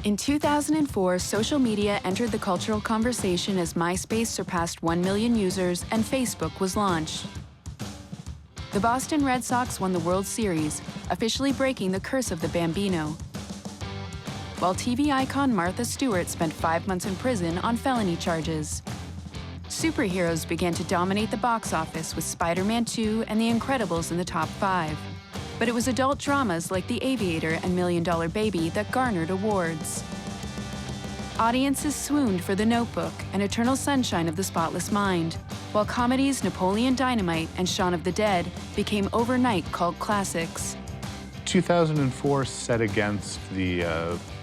In 2004, social media entered the cultural conversation as MySpace surpassed 1 million users and Facebook was launched. The Boston Red Sox won the World Series, officially breaking the curse of the Bambino. While TV icon Martha Stewart spent 5 months in prison on felony charges. Superheroes began to dominate the box office with Spider-Man 2 and The Incredibles in the top 5. But it was adult dramas like The Aviator and $1 Million Baby that garnered awards. Audiences swooned for The Notebook and Eternal Sunshine of the Spotless Mind, while comedies Napoleon Dynamite and Shaun of the Dead became overnight cult classics. 2004 set against the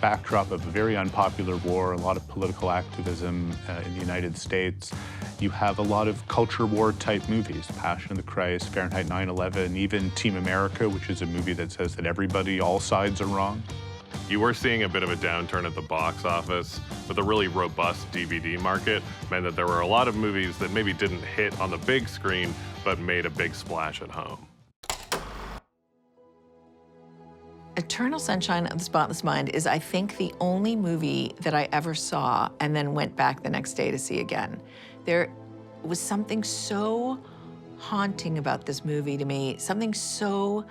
backdrop of a very unpopular war, a lot of political activism in the United States. You have a lot of culture war type movies, Passion of the Christ, Fahrenheit 9/11, even Team America, which is a movie that says that everybody, all sides are wrong. You were seeing a bit of a downturn at the box office, but the really robust DVD market meant that there were a lot of movies that maybe didn't hit on the big screen, but made a big splash at home. Eternal Sunshine of the Spotless Mind is, I think, the only movie that I ever saw and then went back the next day to see again. There was something so haunting about this movie to me, something so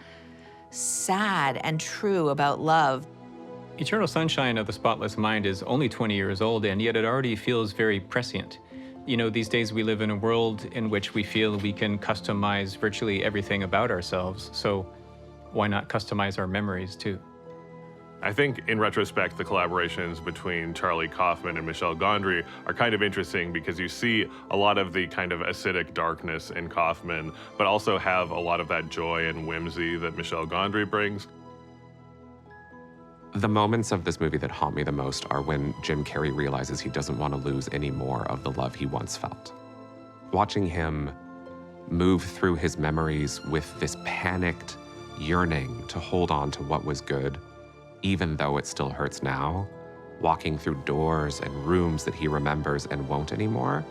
sad and true about love. Eternal Sunshine of the Spotless Mind is only 20 years old, and yet it already feels very prescient. You know, these days we live in a world in which we feel we can customize virtually everything about ourselves, so why not customize our memories too? I think, in retrospect, the collaborations between Charlie Kaufman and Michel Gondry are kind of interesting because you see a lot of the kind of acidic darkness in Kaufman, but also have a lot of that joy and whimsy that Michel Gondry brings. The moments of this movie that haunt me the most are when Jim Carrey realizes he doesn't want to lose any more of the love he once felt. Watching him move through his memories with this panicked yearning to hold on to what was good, even though it still hurts now, walking through doors and rooms that he remembers and won't anymore,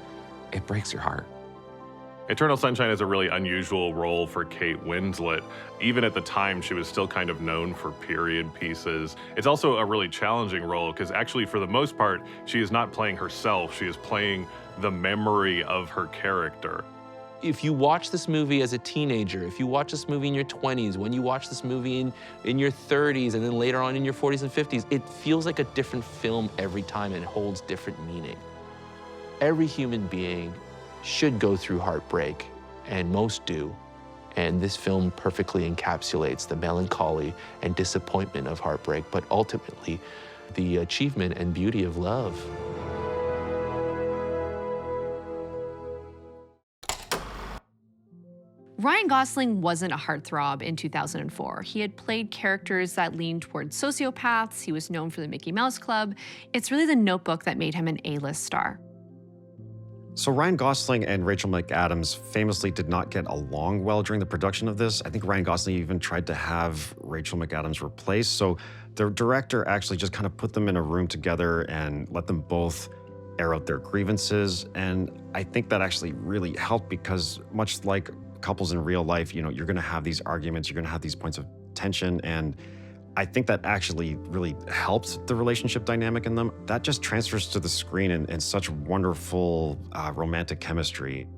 it breaks your heart. Eternal Sunshine is a really unusual role for Kate Winslet. Even at the time, she was still kind of known for period pieces. It's also a really challenging role because actually, for the most part, she is not playing herself. She is playing the memory of her character. If you watch this movie as a teenager, if you watch this movie in your 20s, when you watch this movie in your 30s, and then later on in your 40s and 50s, it feels like a different film every time and it holds different meaning. Every human being should go through heartbreak, and most do. And this film perfectly encapsulates the melancholy and disappointment of heartbreak, but ultimately the achievement and beauty of love. Ryan Gosling wasn't a heartthrob in 2004. He had played characters that leaned toward sociopaths. He was known for the Mickey Mouse Club. It's really The Notebook that made him an A-list star. So Ryan Gosling and Rachel McAdams famously did not get along well during the production of this. I think Ryan Gosling even tried to have Rachel McAdams replaced. So the director actually just kind of put them in a room together and let them both air out their grievances. And I think that actually really helped because much like couples in real life, you're going to have these arguments, you're going to have these points of tension, and I think that actually really helped the relationship dynamic in them. That just transfers to the screen in such wonderful romantic chemistry.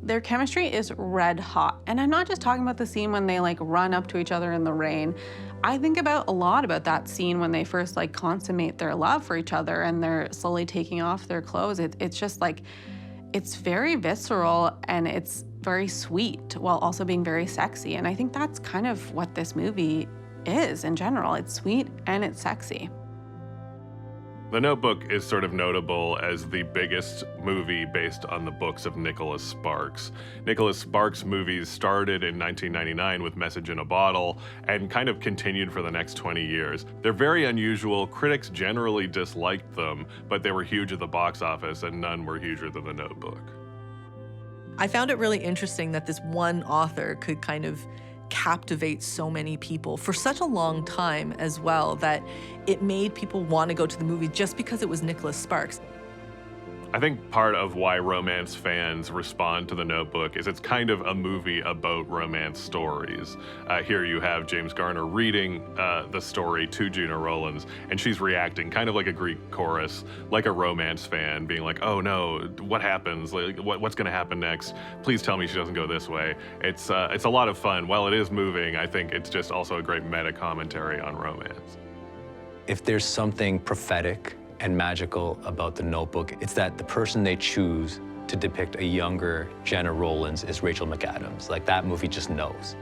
Their chemistry is red hot. And I'm not just talking about the scene when they run up to each other in the rain. I think a lot about that scene when they first consummate their love for each other and they're slowly taking off their clothes. It's just it's very visceral and it's very sweet while also being very sexy. And I think that's kind of what this movie is in general. It's sweet and it's sexy. The Notebook is sort of notable as the biggest movie based on the books of Nicholas Sparks. Nicholas Sparks' movies started in 1999 with Message in a Bottle and kind of continued for the next 20 years. They're very unusual. Critics generally disliked them, but they were huge at the box office and none were huger than The Notebook. I found it really interesting that this one author could kind of captivate so many people for such a long time as well, that it made people want to go to the movie just because it was Nicholas Sparks. I think part of why romance fans respond to The Notebook is it's kind of a movie about romance stories. Here you have James Garner reading the story to Gina Rowlands, and she's reacting kind of like a Greek chorus, like a romance fan, being like, oh no, what happens? Like, what's gonna happen next? Please tell me she doesn't go this way. It's a lot of fun. While it is moving, I think it's just also a great meta commentary on romance. If there's something prophetic and magical about The Notebook, it's that the person they choose to depict a younger Gina Rowlands is Rachel McAdams. Like, that movie just knows.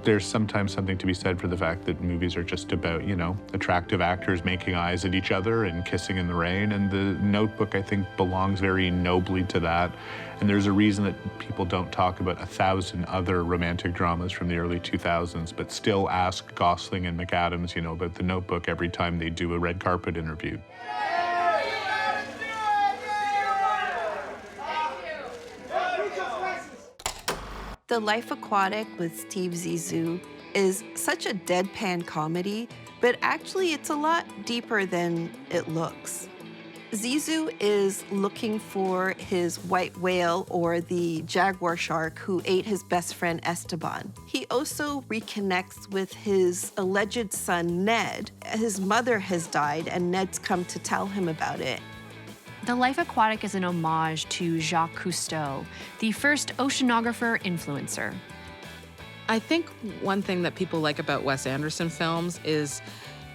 There's sometimes something to be said for the fact that movies are just about, you know, attractive actors making eyes at each other and kissing in the rain, and The Notebook, I think, belongs very nobly to that. And there's a reason that people don't talk about 1,000 other romantic dramas from the early 2000s, but still ask Gosling and McAdams, you know, about The Notebook every time they do a red carpet interview. The Life Aquatic with Steve Zissou is such a deadpan comedy, but actually it's a lot deeper than it looks. Zissou is looking for his white whale, or the jaguar shark, who ate his best friend Esteban. He also reconnects with his alleged son, Ned. His mother has died, and Ned's come to tell him about it. The Life Aquatic is an homage to Jacques Cousteau, the first oceanographer influencer. I think one thing that people like about Wes Anderson films is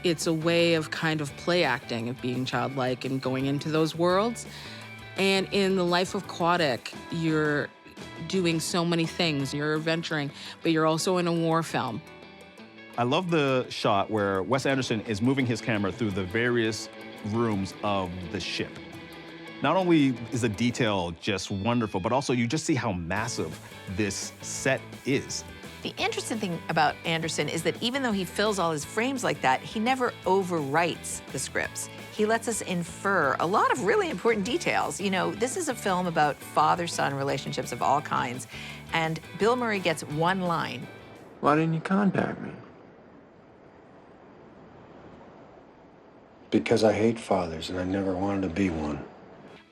it's a way of kind of play acting, of being childlike and going into those worlds. And in The Life Aquatic, you're doing so many things. You're adventuring, but you're also in a war film. I love the shot where Wes Anderson is moving his camera through the various rooms of the ship. Not only is the detail just wonderful, but also you just see how massive this set is. The interesting thing about Anderson is that even though he fills all his frames like that, he never overwrites the scripts. He lets us infer a lot of really important details. You know, this is a film about father-son relationships of all kinds, and Bill Murray gets one line. Why didn't you contact me? Because I hate fathers and I never wanted to be one.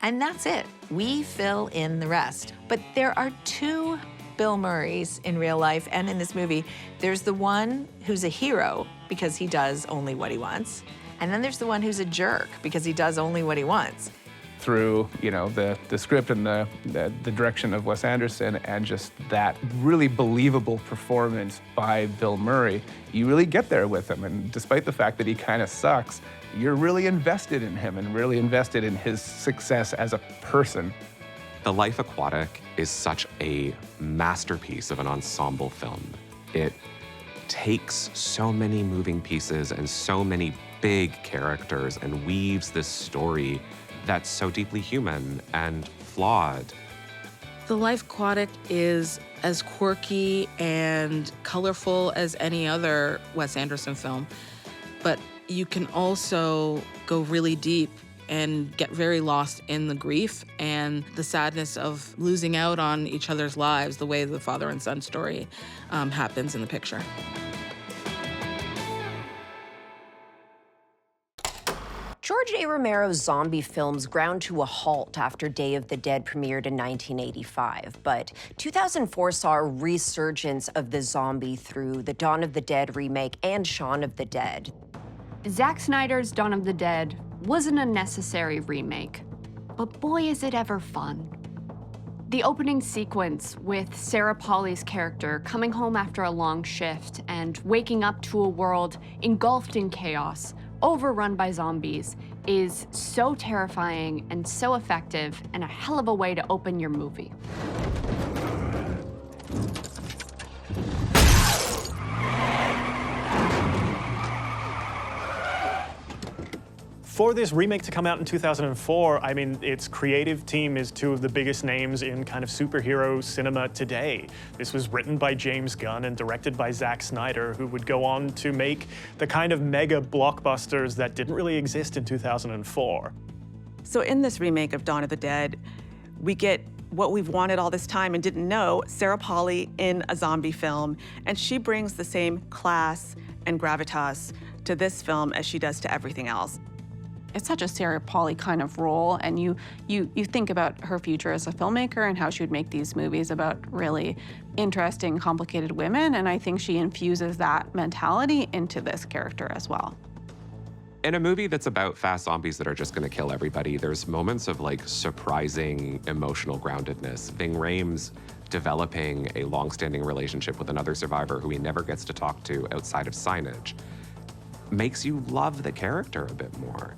And that's it. We fill in the rest. But there are two Bill Murrays in real life and in this movie. There's the one who's a hero because he does only what he wants. And then there's the one who's a jerk because he does only what he wants. Through, you know, the script and the direction of Wes Anderson and just that really believable performance by Bill Murray, you really get there with him. And despite the fact that he kind of sucks, you're really invested in him and really invested in his success as a person. The Life Aquatic is such a masterpiece of an ensemble film. It takes so many moving pieces and so many big characters and weaves this story that's so deeply human and flawed. The Life Aquatic is as quirky and colorful as any other Wes Anderson film, but you can also go really deep and get very lost in the grief and the sadness of losing out on each other's lives, the way the father and son story happens in the picture. George A. Romero's zombie films ground to a halt after Day of the Dead premiered in 1985, but 2004 saw a resurgence of the zombie through the Dawn of the Dead remake and Shaun of the Dead. Zack Snyder's Dawn of the Dead wasn't a necessary remake, but boy is it ever fun. The opening sequence with Sarah Polley's character coming home after a long shift and waking up to a world engulfed in chaos, overrun by zombies, is so terrifying and so effective and a hell of a way to open your movie. For this remake to come out in 2004, I mean, its creative team is two of the biggest names in kind of superhero cinema today. This was written by James Gunn and directed by Zack Snyder, who would go on to make the kind of mega blockbusters that didn't really exist in 2004. So in this remake of Dawn of the Dead, we get what we've wanted all this time and didn't know, Sarah Polley in a zombie film, and she brings the same class and gravitas to this film as she does to everything else. it's such a Sarah Polley kind of role, and you think about her future as a filmmaker and how she would make these movies about really interesting, complicated women, and I think she infuses that mentality into this character as well. In a movie that's about fast zombies that are just gonna kill everybody, there's moments of like surprising emotional groundedness. Ving Rhames developing a long-standing relationship with another survivor who he never gets to talk to outside of signage makes you love the character a bit more.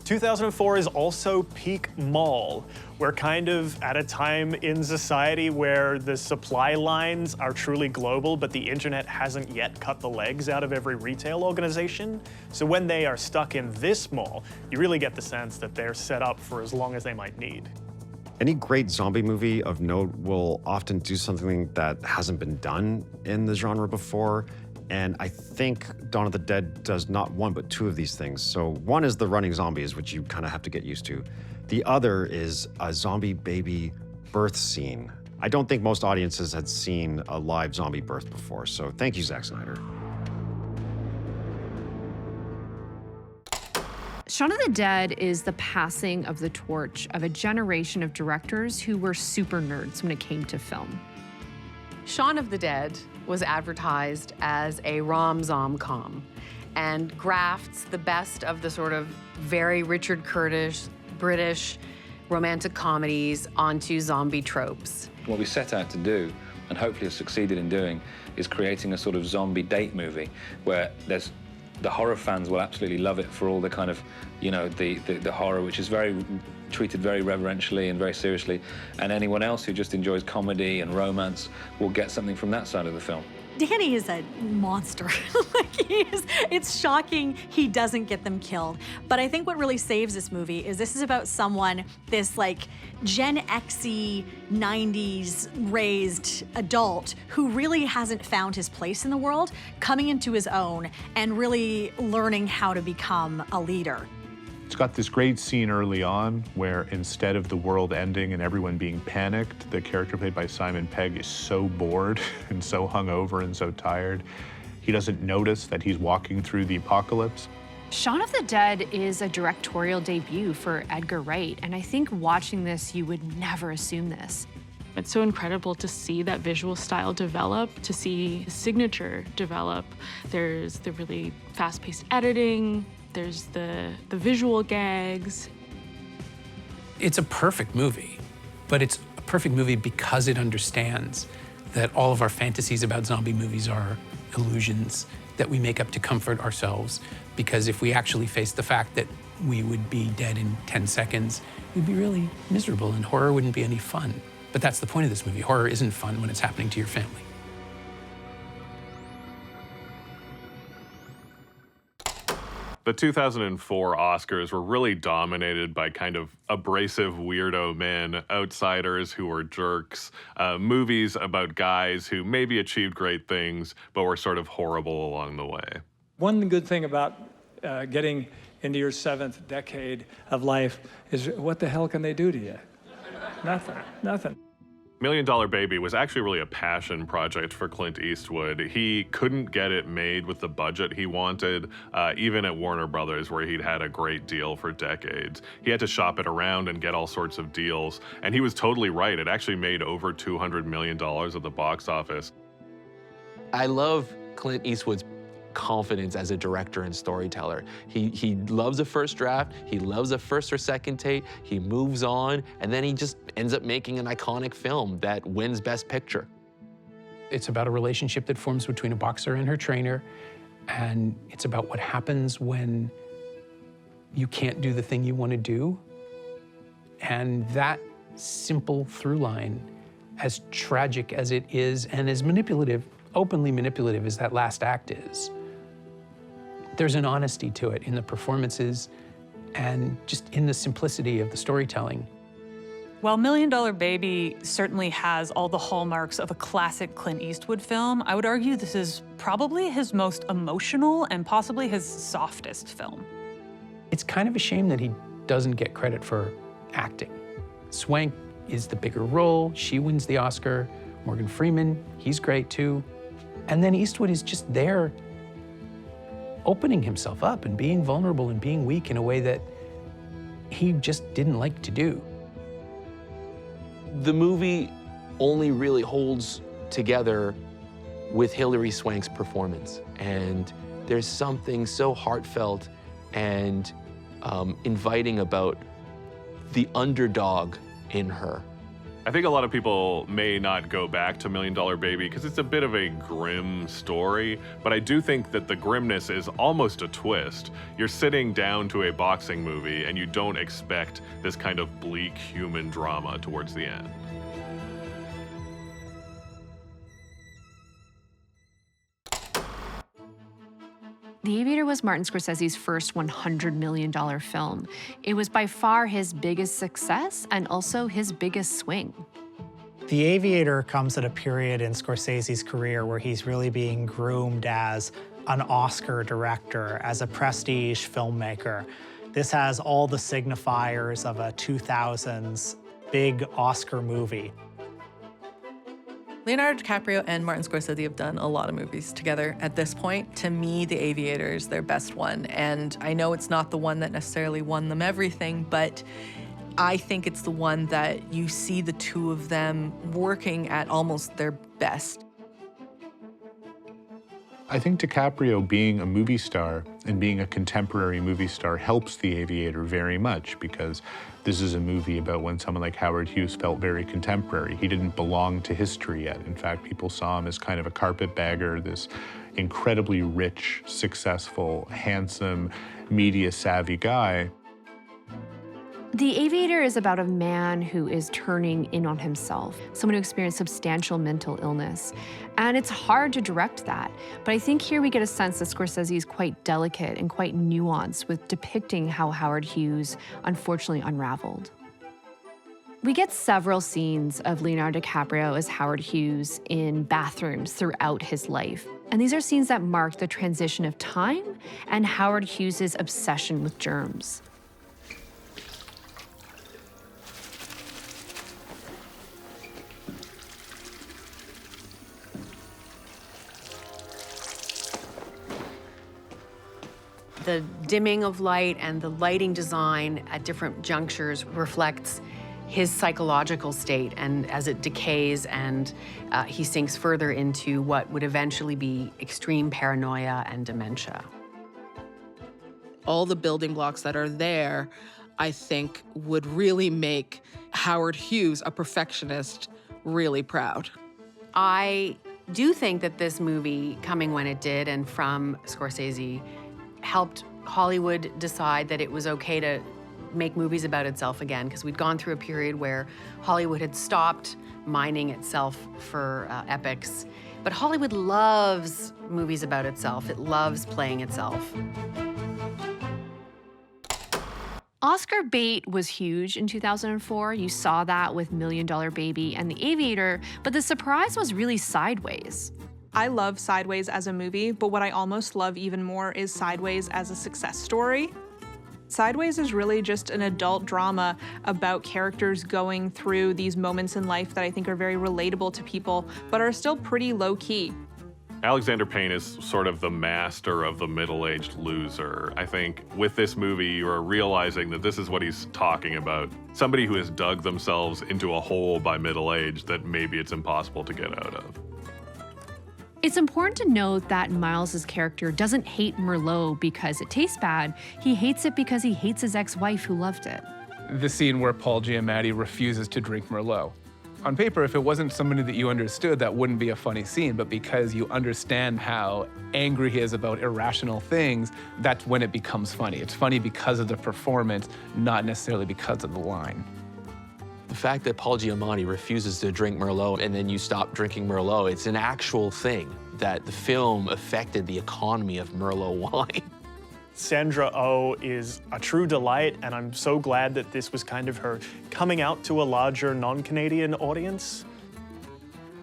2004 is also peak mall. We're kind of at a time in society where the supply lines are truly global, but the internet hasn't yet cut the legs out of every retail organization. So when they are stuck in this mall, you really get the sense that they're set up for as long as they might need. Any great zombie movie of note will often do something that hasn't been done in the genre before. And I think Dawn of the Dead does not one, but two of these things. So one is the running zombies, which you kind of have to get used to. The other is a zombie baby birth scene. I don't think most audiences had seen a live zombie birth before. So thank you, Zack Snyder. Shaun of the Dead is the passing of the torch of a generation of directors who were super nerds when it came to film. Shaun of the Dead was advertised as a rom-zom-com and grafts the best of the sort of very Richard Curtis, British romantic comedies onto zombie tropes. What we set out to do, and hopefully have succeeded in doing, is creating a sort of zombie date movie where the horror fans will absolutely love it for all the kind of, the horror, which is treated very reverentially and very seriously, and anyone else who just enjoys comedy and romance will get something from that side of the film. Danny is a monster. It's shocking he doesn't get them killed. But I think what really saves this movie is this is about someone, this like Gen X-y 90s raised adult who really hasn't found his place in the world, coming into his own and really learning how to become a leader. It's got this great scene early on where instead of the world ending and everyone being panicked, the character played by Simon Pegg is so bored and so hungover and so tired, he doesn't notice that he's walking through the apocalypse. Shaun of the Dead is a directorial debut for Edgar Wright, and I think watching this, you would never assume this. It's so incredible to see that visual style develop, to see his signature develop. There's the really fast-paced editing, there's the visual gags. It's a perfect movie, but it's a perfect movie because it understands that all of our fantasies about zombie movies are illusions that we make up to comfort ourselves. Because if we actually faced the fact that we would be dead in 10 seconds, we'd be really miserable and horror wouldn't be any fun. But that's the point of this movie. Horror isn't fun when it's happening to your family. The 2004 Oscars were really dominated by kind of abrasive weirdo men, outsiders who were jerks, movies about guys who maybe achieved great things, but were sort of horrible along the way. One good thing about getting into your 7th decade of life is what the hell can they do to you? Nothing. $1 Million Baby was actually really a passion project for Clint Eastwood. He couldn't get it made with the budget he wanted, even at Warner Brothers, where he'd had a great deal for decades. He had to shop it around and get all sorts of deals, and he was totally right. It actually made over $200 million at the box office. I love Clint Eastwood's confidence as a director and storyteller. He loves a first draft, he loves a first or second take, he moves on, and then he just ends up making an iconic film that wins Best Picture. It's about a relationship that forms between a boxer and her trainer, and it's about what happens when you can't do the thing you want to do. And that simple through line, as tragic as it is and as manipulative, openly manipulative as that last act is, there's an honesty to it in the performances and just in the simplicity of the storytelling. While $1 Million Baby certainly has all the hallmarks of a classic Clint Eastwood film, I would argue this is probably his most emotional and possibly his softest film. It's kind of a shame that he doesn't get credit for acting. Swank is the bigger role, she wins the Oscar. Morgan Freeman, he's great too. And then Eastwood is just there opening himself up and being vulnerable and being weak in a way that he just didn't like to do. The movie only really holds together with Hilary Swank's performance. And there's something so heartfelt and inviting about the underdog in her. I think a lot of people may not go back to Million Dollar Baby because it's a bit of a grim story, but I do think that the grimness is almost a twist. You're sitting down to a boxing movie and you don't expect this kind of bleak human drama towards the end. The Aviator was Martin Scorsese's first $100 million film. It was by far his biggest success and also his biggest swing. The Aviator comes at a period in Scorsese's career where he's really being groomed as an Oscar director, as a prestige filmmaker. This has all the signifiers of a 2000s big Oscar movie. Leonardo DiCaprio and Martin Scorsese have done a lot of movies together at this point. To me, The Aviator is their best one. And I know it's not the one that necessarily won them everything, but I think it's the one that you see the two of them working at almost their best. I think DiCaprio being a movie star and being a contemporary movie star helps The Aviator very much, because this is a movie about when someone like Howard Hughes felt very contemporary. He didn't belong to history yet. In fact, people saw him as kind of a carpetbagger, this incredibly rich, successful, handsome, media-savvy guy. The Aviator is about a man who is turning in on himself, someone who experienced substantial mental illness. And it's hard to direct that. But I think here we get a sense that Scorsese is quite delicate and quite nuanced with depicting how Howard Hughes unfortunately unraveled. We get several scenes of Leonardo DiCaprio as Howard Hughes in bathrooms throughout his life. And these are scenes that mark the transition of time and Howard Hughes's obsession with germs. The dimming of light and the lighting design at different junctures reflects his psychological state, and as it decays and he sinks further into what would eventually be extreme paranoia and dementia. All the building blocks that are there, I think, would really make Howard Hughes, a perfectionist, really proud. I do think that this movie, coming when it did and from Scorsese, helped Hollywood decide that it was okay to make movies about itself again, because we'd gone through a period where Hollywood had stopped mining itself for epics. But Hollywood loves movies about itself. It loves playing itself. Oscar bait was huge in 2004. You saw that with Million Dollar Baby and The Aviator, but the surprise was really Sideways. I love Sideways as a movie, but what I almost love even more is Sideways as a success story. Sideways is really just an adult drama about characters going through these moments in life that I think are very relatable to people, but are still pretty low-key. Alexander Payne is sort of the master of the middle-aged loser. I think with this movie, you are realizing that this is what he's talking about. Somebody who has dug themselves into a hole by middle age that maybe it's impossible to get out of. It's important to note that Miles's character doesn't hate Merlot because it tastes bad. He hates it because he hates his ex-wife who loved it. The scene where Paul Giamatti refuses to drink Merlot. On paper, if it wasn't somebody that you understood, that wouldn't be a funny scene, but because you understand how angry he is about irrational things, that's when it becomes funny. It's funny because of the performance, not necessarily because of the line. The fact that Paul Giamatti refuses to drink Merlot and then you stop drinking Merlot, it's an actual thing that the film affected the economy of Merlot wine. Sandra Oh is a true delight, and I'm so glad that this was kind of her coming out to a larger non-Canadian audience.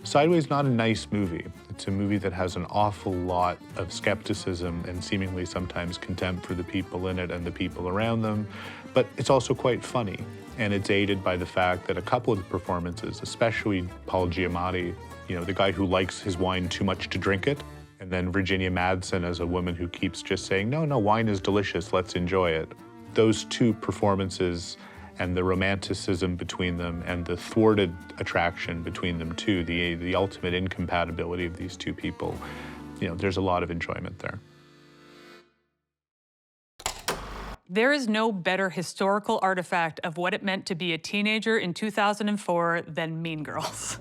Sideways is not a nice movie. It's a movie that has an awful lot of skepticism and seemingly sometimes contempt for the people in it and the people around them, but it's also quite funny. And it's aided by the fact that a couple of the performances, especially Paul Giamatti, you know, the guy who likes his wine too much to drink it, And then Virginia Madsen as a woman who keeps just saying, no, wine is delicious, let's enjoy it. Those two performances and the romanticism between them and the thwarted attraction between them too, the ultimate incompatibility of these two people, there's a lot of enjoyment there. There is no better historical artifact of what it meant to be a teenager in 2004 than Mean Girls.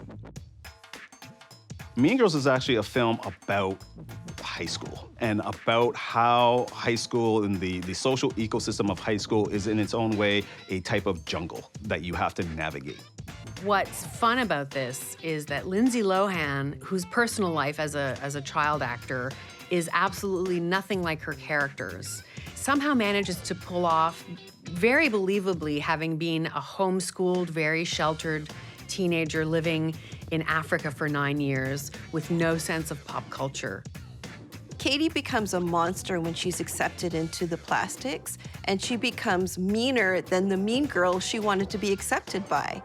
Mean Girls is actually a film about high school and about how high school and the social ecosystem of high school is in its own way a type of jungle that you have to navigate. What's fun about this is that Lindsay Lohan, whose personal life as a child actor is absolutely nothing like her characters, somehow manages to pull off, very believably, having been a homeschooled, very sheltered teenager living in Africa for 9 years with no sense of pop culture. Katie becomes a monster when she's accepted into the plastics, and she becomes meaner than the mean girl she wanted to be accepted by.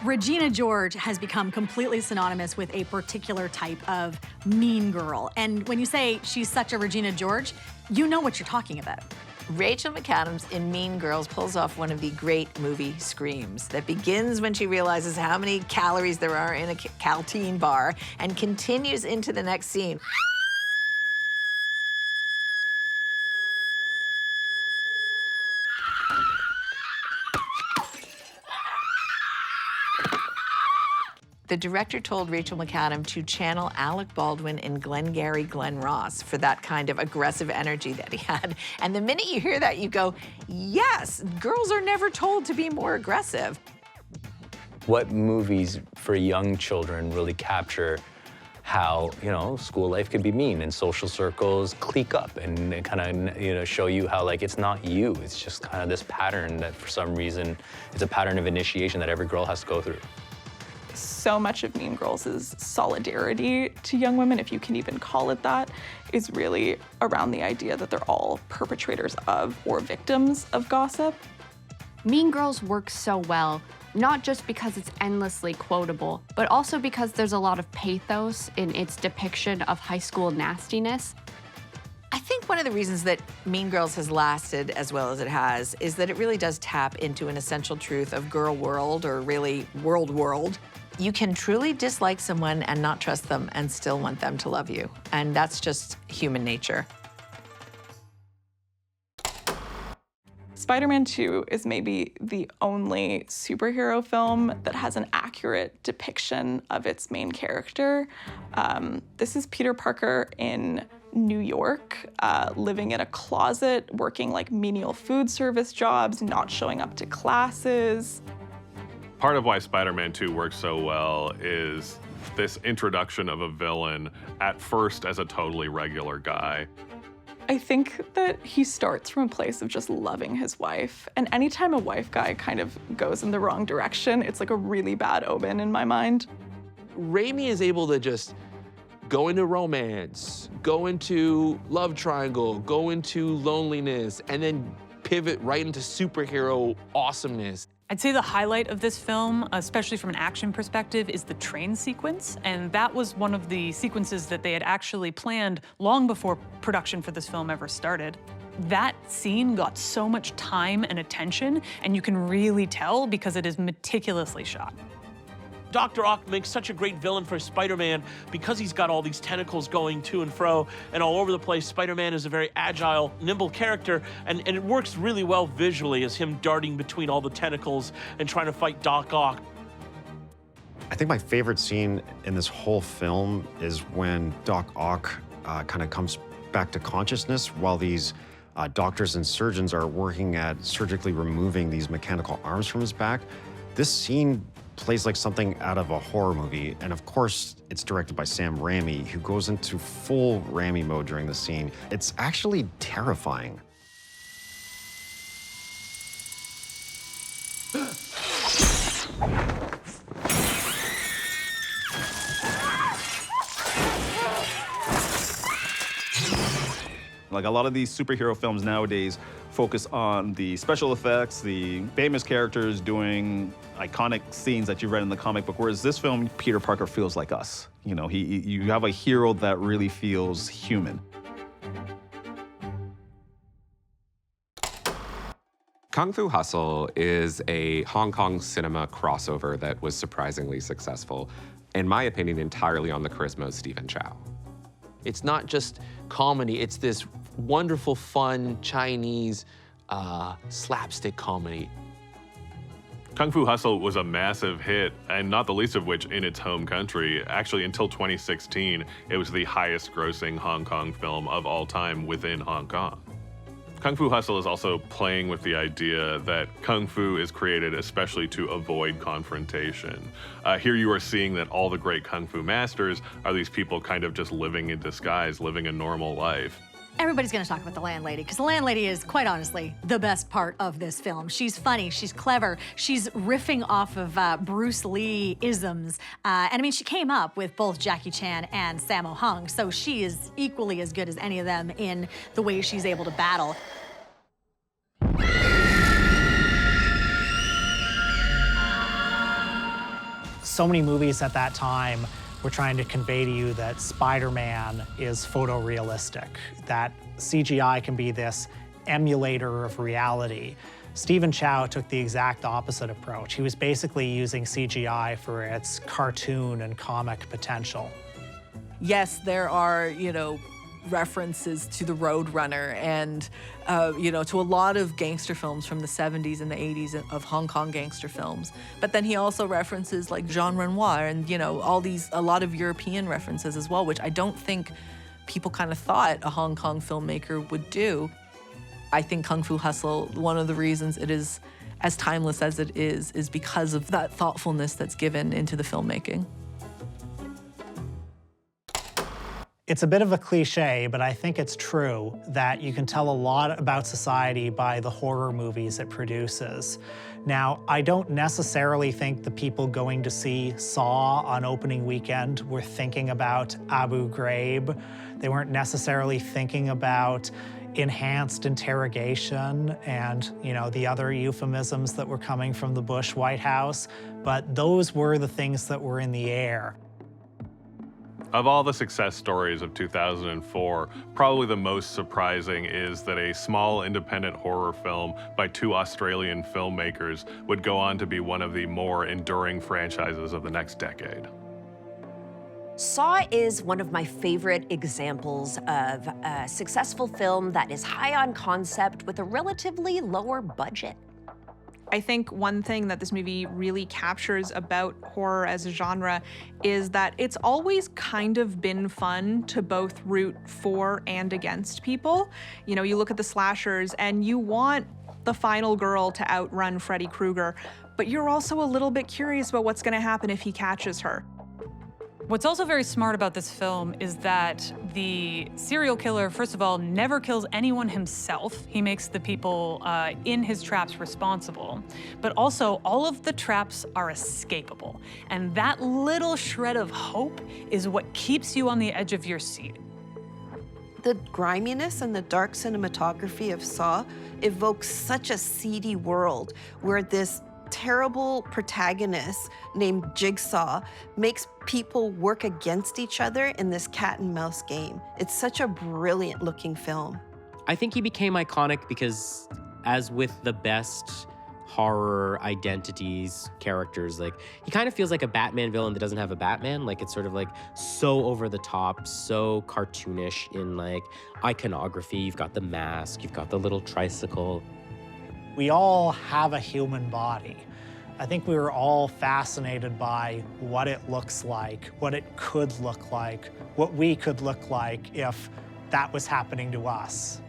Regina George has become completely synonymous with a particular type of mean girl. And when you say she's such a Regina George, you know what you're talking about. Rachel McAdams in Mean Girls pulls off one of the great movie screams that begins when she realizes how many calories there are in a Caltine bar and continues into the next scene. The director told Rachel McAdams to channel Alec Baldwin and Glengarry Glen Ross for that kind of aggressive energy that he had. And the minute you hear that, you go, yes, girls are never told to be more aggressive. What movies for young children really capture how, school life could be mean and social circles clique up and kind of, show you how, like, it's not you. It's just kind of this pattern that for some reason, it's a pattern of initiation that every girl has to go through. So much of Mean Girls is solidarity to young women, if you can even call it that, is really around the idea that they're all perpetrators of or victims of gossip. Mean Girls works so well, not just because it's endlessly quotable, but also because there's a lot of pathos in its depiction of high school nastiness. I think one of the reasons that Mean Girls has lasted as well as it has is that it really does tap into an essential truth of girl world, or really world. You can truly dislike someone and not trust them and still want them to love you. And that's just human nature. Spider-Man 2 is maybe the only superhero film that has an accurate depiction of its main character. This is Peter Parker in New York, living in a closet, working like menial food service jobs, not showing up to classes. Part of why Spider-Man 2 works so well is this introduction of a villain at first as a totally regular guy. I think that he starts from a place of just loving his wife. And anytime a wife guy kind of goes in the wrong direction, it's like a really bad omen in my mind. Raimi is able to just go into romance, go into love triangle, go into loneliness, and then pivot right into superhero awesomeness. I'd say the highlight of this film, especially from an action perspective, is the train sequence. And that was one of the sequences that they had actually planned long before production for this film ever started. That scene got so much time and attention, and you can really tell because it is meticulously shot. Dr. Ock makes such a great villain for Spider-Man because he's got all these tentacles going to and fro and all over the place. Spider-Man is a very agile, nimble character, and it works really well visually as him darting between all the tentacles and trying to fight Doc Ock. I think my favorite scene in this whole film is when Doc Ock kind of comes back to consciousness while these doctors and surgeons are working at surgically removing these mechanical arms from his back. This scene plays like something out of a horror movie. And of course, it's directed by Sam Raimi, who goes into full Raimi mode during the scene. It's actually terrifying. Like a lot of these superhero films nowadays focus on the special effects, the famous characters doing iconic scenes that you read in the comic book, whereas this film, Peter Parker feels like us. You know, you have a hero that really feels human. Kung Fu Hustle is a Hong Kong cinema crossover that was surprisingly successful, in my opinion, entirely on the charisma of Stephen Chow. It's not just comedy, it's this wonderful, fun, Chinese slapstick comedy. Kung Fu Hustle was a massive hit, and not the least of which in its home country. Actually, until 2016, it was the highest grossing Hong Kong film of all time within Hong Kong. Kung Fu Hustle is also playing with the idea that Kung Fu is created especially to avoid confrontation. Here you are seeing that all the great Kung Fu masters are these people kind of just living in disguise, living a normal life. Everybody's gonna talk about the landlady, because the landlady is, quite honestly, the best part of this film. She's funny, she's clever, she's riffing off of Bruce Lee isms. And I mean, she came up with both Jackie Chan and Sammo Hung, so she is equally as good as any of them in the way she's able to battle. So many movies at that time were trying to convey to you that Spider-Man is photorealistic, that CGI can be this emulator of reality. Stephen Chow took the exact opposite approach. He was basically using CGI for its cartoon and comic potential. Yes, there are, references to the Roadrunner and, to a lot of gangster films from the 70s and the 80s of Hong Kong gangster films. But then he also references like Jean Renoir and, a lot of European references as well, which I don't think people kind of thought a Hong Kong filmmaker would do. I think Kung Fu Hustle, one of the reasons it is as timeless as it is because of that thoughtfulness that's given into the filmmaking. It's a bit of a cliche, but I think it's true that you can tell a lot about society by the horror movies it produces. Now, I don't necessarily think the people going to see Saw on opening weekend were thinking about Abu Ghraib. They weren't necessarily thinking about enhanced interrogation and, the other euphemisms that were coming from the Bush White House, but those were the things that were in the air. Of all the success stories of 2004, probably the most surprising is that a small independent horror film by two Australian filmmakers would go on to be one of the more enduring franchises of the next decade. Saw is one of my favorite examples of a successful film that is high on concept with a relatively lower budget. I think one thing that this movie really captures about horror as a genre is that it's always kind of been fun to both root for and against people. You look at the slashers and you want the final girl to outrun Freddy Krueger, but you're also a little bit curious about what's gonna happen if he catches her. What's also very smart about this film is that the serial killer, first of all, never kills anyone himself. He makes the people in his traps responsible. But also, all of the traps are escapable. And that little shred of hope is what keeps you on the edge of your seat. The griminess and the dark cinematography of Saw evokes such a seedy world where this terrible protagonist named Jigsaw makes people work against each other in this cat and mouse game. It's such a brilliant looking film. I think he became iconic because, as with the best horror identities, characters, he kind of feels like a Batman villain that doesn't have a Batman. It's sort of so over the top, so cartoonish in iconography. You've got the mask, you've got the little tricycle. We all have a human body. I think we were all fascinated by what it looks like, what it could look like, what we could look like if that was happening to us.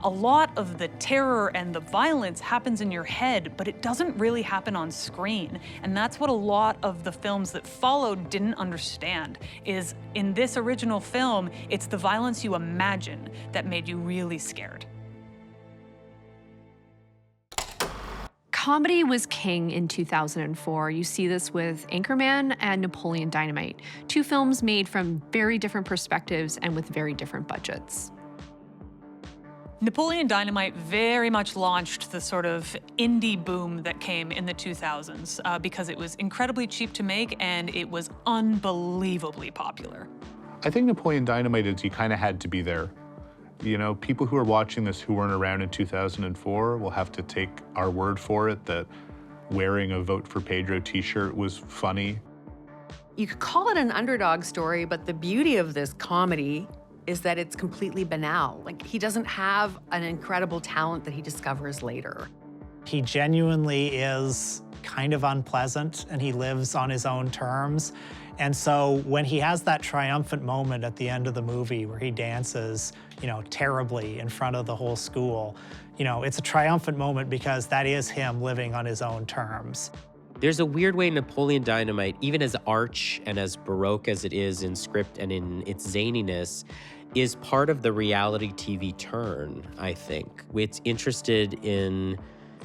A lot of the terror and the violence happens in your head, but it doesn't really happen on screen. And that's what a lot of the films that followed didn't understand, is in this original film, it's the violence you imagine that made you really scared. Comedy was king in 2004. You see this with Anchorman and Napoleon Dynamite, two films made from very different perspectives and with very different budgets. Napoleon Dynamite very much launched the sort of indie boom that came in the 2000s because it was incredibly cheap to make and it was unbelievably popular. I think Napoleon Dynamite is you kind of had to be there. You know, people who are watching this who weren't around in 2004 will have to take our word for it that wearing a Vote for Pedro t-shirt was funny. You could call it an underdog story, but the beauty of this comedy is that it's completely banal. Like, he doesn't have an incredible talent that he discovers later. He genuinely is kind of unpleasant, and he lives on his own terms. And so when he has that triumphant moment at the end of the movie where he dances, you know, terribly in front of the whole school, you know, it's a triumphant moment because that is him living on his own terms. There's a weird way Napoleon Dynamite, even as arch and as Baroque as it is in script and in its zaniness, is part of the reality TV turn, I think. It's interested in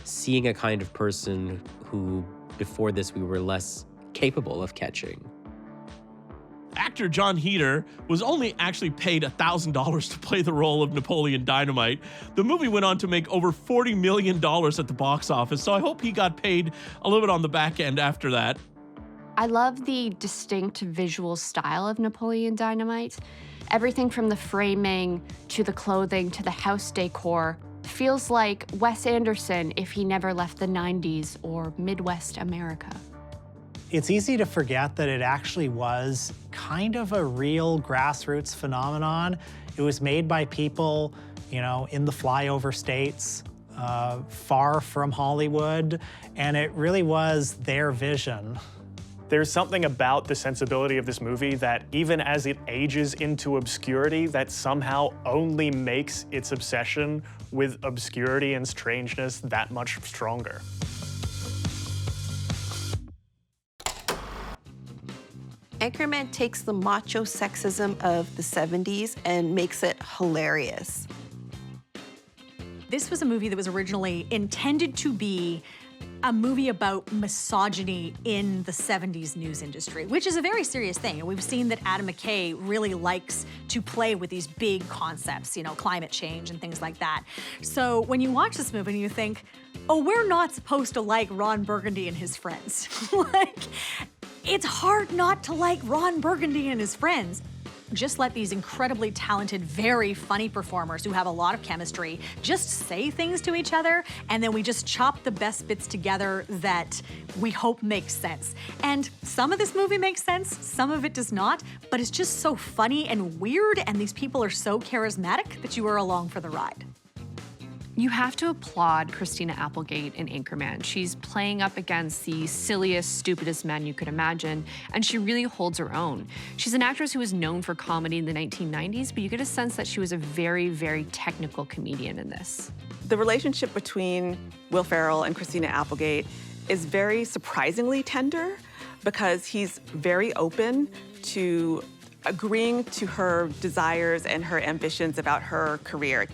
seeing a kind of person who, before this, we were less capable of catching. Actor John Heder was only actually paid $1,000 to play the role of Napoleon Dynamite. The movie went on to make over $40 million at the box office, so I hope he got paid a little bit on the back end after that. I love the distinct visual style of Napoleon Dynamite. Everything from the framing to the clothing to the house decor feels like Wes Anderson if he never left the 90s or Midwest America. It's easy to forget that it actually was kind of a real grassroots phenomenon. It was made by people, you know, in the flyover states, far from Hollywood, and it really was their vision. There's something about the sensibility of this movie that even as it ages into obscurity, that somehow only makes its obsession with obscurity and strangeness that much stronger. Anchorman takes the macho sexism of the 70s and makes it hilarious. This was a movie that was originally intended to be a movie about misogyny in the 70s news industry, which is a very serious thing. And we've seen that Adam McKay really likes to play with these big concepts, you know, climate change and things like that. So when you watch this movie and you think, oh, we're not supposed to like Ron Burgundy and his friends. Like, it's hard not to like Ron Burgundy and his friends. Just let these incredibly talented, very funny performers who have a lot of chemistry just say things to each other, and then we just chop the best bits together that we hope makes sense. And some of this movie makes sense, some of it does not, but it's just so funny and weird, and these people are so charismatic that you are along for the ride. You have to applaud Christina Applegate in Anchorman. She's playing up against the silliest, stupidest men you could imagine, and she really holds her own. She's an actress who was known for comedy in the 1990s, but you get a sense that she was a very, very technical comedian in this. The relationship between Will Ferrell and Christina Applegate is very surprisingly tender because he's very open to agreeing to her desires and her ambitions about her career.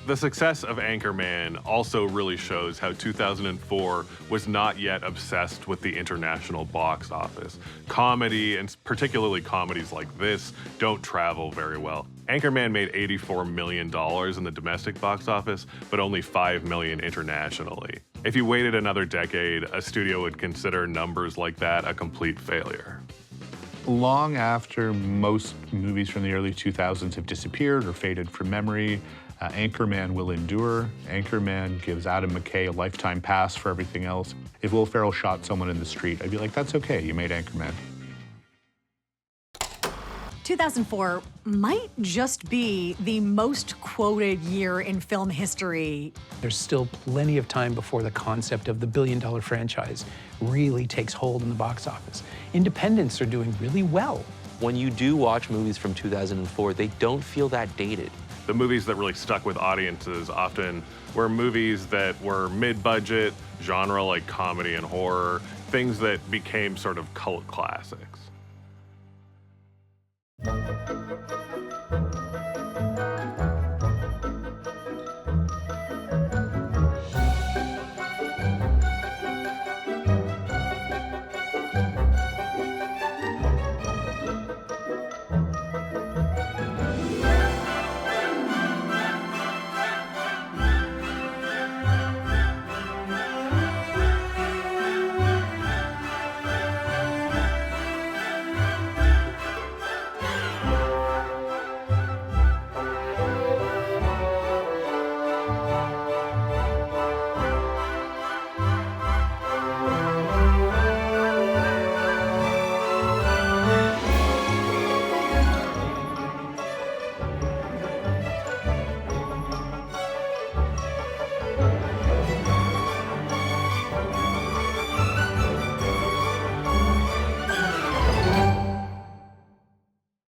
The success of Anchorman also really shows how 2004 was not yet obsessed with the international box office. Comedy, and particularly comedies like this, don't travel very well. Anchorman made $84 million in the domestic box office, but only $5 million internationally. If you waited another decade, a studio would consider numbers like that a complete failure. Long after most movies from the early 2000s have disappeared or faded from memory, Anchorman will endure. Anchorman gives Adam McKay a lifetime pass for everything else. If Will Ferrell shot someone in the street, I'd be like, that's okay, you made Anchorman. 2004 might just be the most quoted year in film history. There's still plenty of time before the concept of the billion-dollar franchise really takes hold in the box office. Independents are doing really well. When you do watch movies from 2004, they don't feel that dated. The movies that really stuck with audiences often were movies that were mid-budget, genre like comedy and horror, things that became sort of cult classics.